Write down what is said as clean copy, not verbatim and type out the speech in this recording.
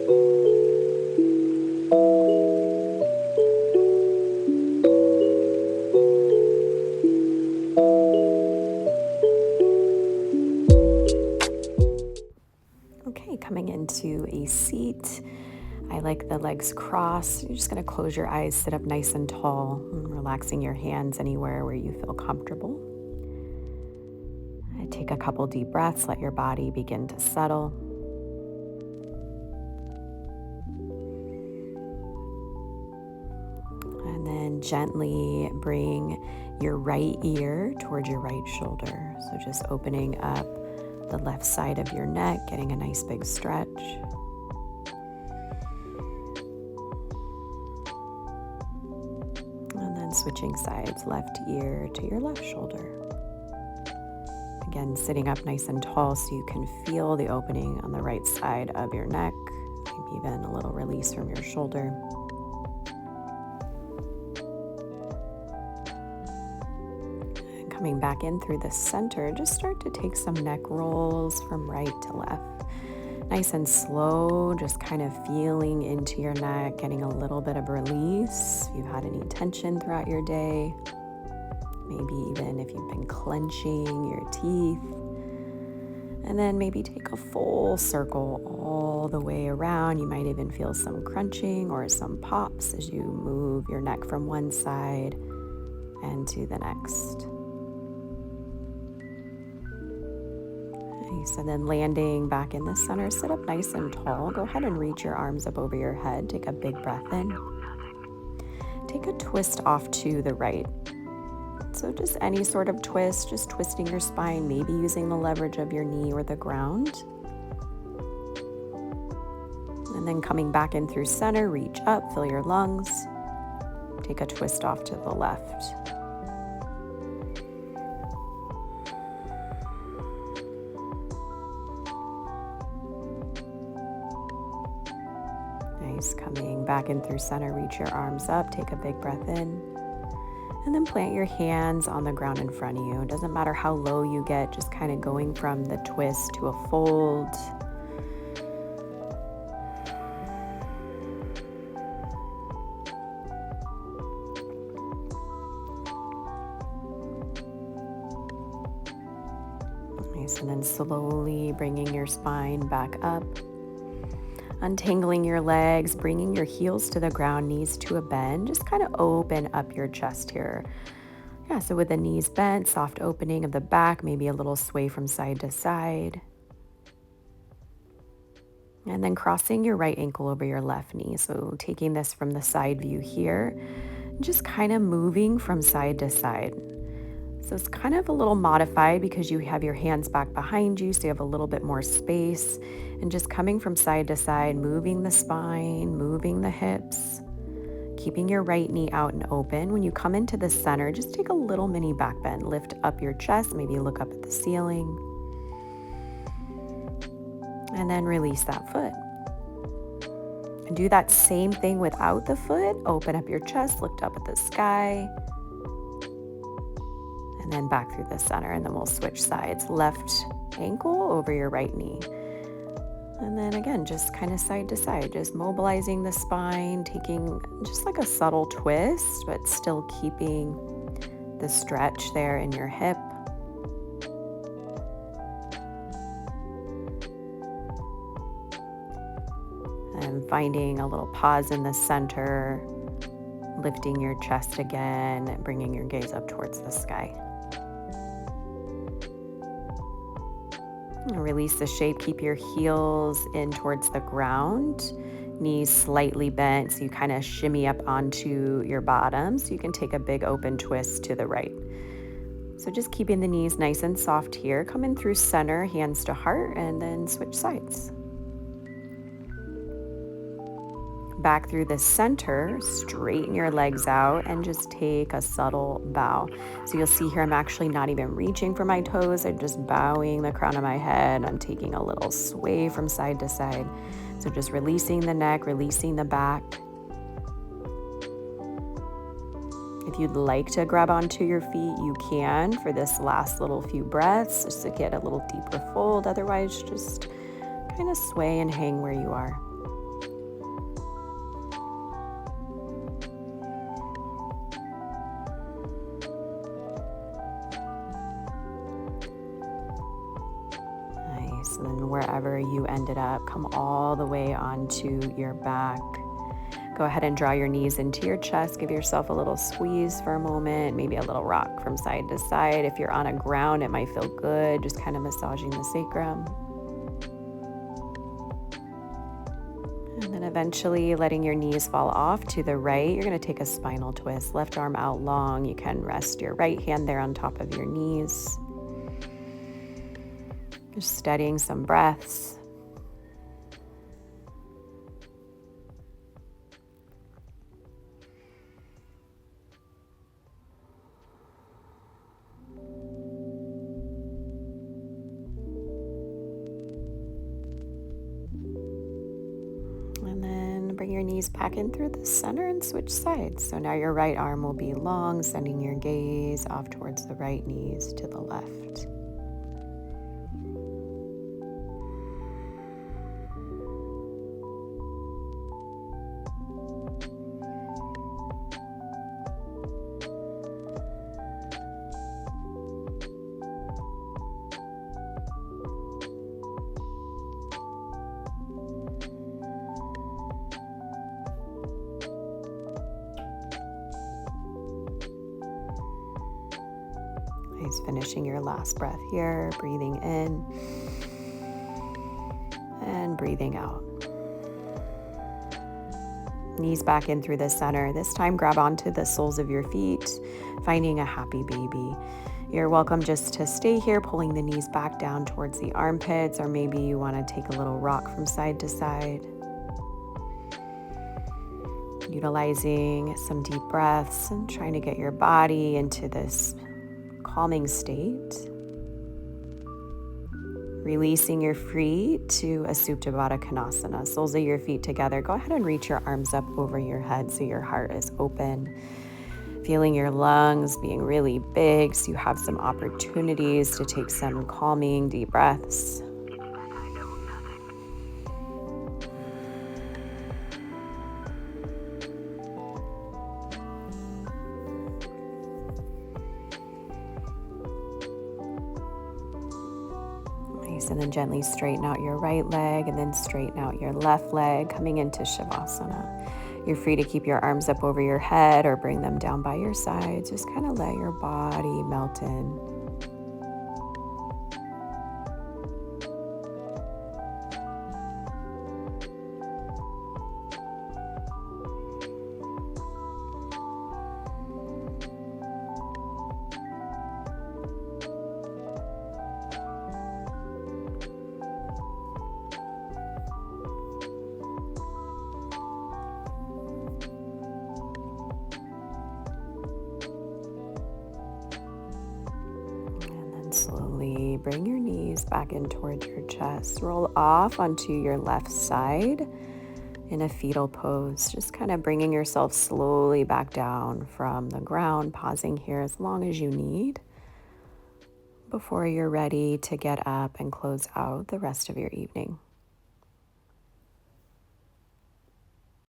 Okay, coming into a seat. I like the legs crossed. You're just going to close your eyes, sit up nice and tall, and relaxing your hands anywhere where you feel comfortable. Take a couple deep breaths, let your body begin to settle. And then gently bring your right ear towards your right shoulder. So just opening up the left side of your neck, getting a nice big stretch. And then switching sides, left ear to your left shoulder. Again, sitting up nice and tall so you can feel the opening on the right side of your neck, maybe even a little release from your shoulder. And coming back in through the center, just start to take some neck rolls from right to left. Nice and slow, just kind of feeling into your neck, getting a little bit of release. If you've had any tension throughout your day, maybe even if you've been clenching your teeth. And then maybe take a full circle all the way around. You might even feel some crunching or some pops as you move your neck from one side and to the next. Nice. And then landing back in the center, sit up nice and tall. Go ahead and reach your arms up over your head. Take a big breath in. Take a twist off to the right. So just any sort of twist, just twisting your spine, maybe using the leverage of your knee or the ground. And then coming back in through center, reach up, fill your lungs. Take a twist off to the left. Nice. Coming back in through center, reach your arms up, take a big breath in. And then plant your hands on the ground in front of you. It doesn't matter how low you get, just kind of going from the twist to a fold. Nice, and then slowly bringing your spine back up. Untangling your legs, bringing your heels to the ground, knees to a bend. Just kind of open up your chest here. Yeah, so with the knees bent, soft opening of the back, maybe a little sway from side to side. And then crossing your right ankle over your left knee. So taking this from the side view here, just kind of moving from side to side. So it's kind of a little modified because you have your hands back behind you, so you have a little bit more space. And just coming from side to side, moving the spine, moving the hips, keeping your right knee out and open. When you come into the center, just take a little mini back bend. Lift up your chest, maybe look up at the ceiling. And then release that foot. And do that same thing without the foot. Open up your chest, look up at the sky. And then back through the center, and then we'll switch sides. Left ankle over your right knee. And then again, just kind of side to side, just mobilizing the spine, taking just like a subtle twist, but still keeping the stretch there in your hip. And finding a little pause in the center, lifting your chest again, bringing your gaze up towards the sky. Release the shape, keep your heels in towards the ground, knees slightly bent, so you kind of shimmy up onto your bottom, so you can take a big open twist to the right. So just keeping the knees nice and soft here, come in through center, hands to heart, and then switch sides. Back through the center, straighten your legs out and just take a subtle bow. So you'll see here I'm actually not even reaching for my toes. I'm just bowing the crown of my head. I'm taking a little sway from side to side. So just releasing the neck, releasing the back. If you'd like to grab onto your feet, you can for this last little few breaths, just to get a little deeper fold. Otherwise, just kind of sway and hang where you are. up, come all the way onto your back. Go ahead and draw your knees into your chest. Give yourself a little squeeze for a moment, maybe a little rock from side to side. If you're on a ground, it might feel good, just kind of massaging the sacrum. And then eventually letting your knees fall off to the right. You're going to take a spinal twist, left arm out long. You can rest your right hand there on top of your knees. Just steadying some breaths. And then bring your knees back in through the center and switch sides. So now your right arm will be long, sending your gaze off towards the right, knees to the left. Nice, finishing your last breath here, breathing in and breathing out. Knees back in through the center. This time grab onto the soles of your feet, finding a happy baby. You're welcome just to stay here, pulling the knees back down towards the armpits, or maybe you want to take a little rock from side to side. Utilizing some deep breaths and trying to get your body into this calming state. Releasing your feet to a Supta Baddha Konasana. Soles of your feet together. Go ahead and reach your arms up over your head so your heart is open. Feeling your lungs being really big so you have some opportunities to take some calming deep breaths. And then gently straighten out your right leg and then straighten out your left leg, coming into Shavasana. You're free to keep your arms up over your head or bring them down by your sides. Just kind of let your body melt in. Slowly bring your knees back in towards your chest. Roll off onto your left side in a fetal pose. Just kind of bringing yourself slowly back down from the ground, pausing here as long as you need before you're ready to get up and close out the rest of your evening.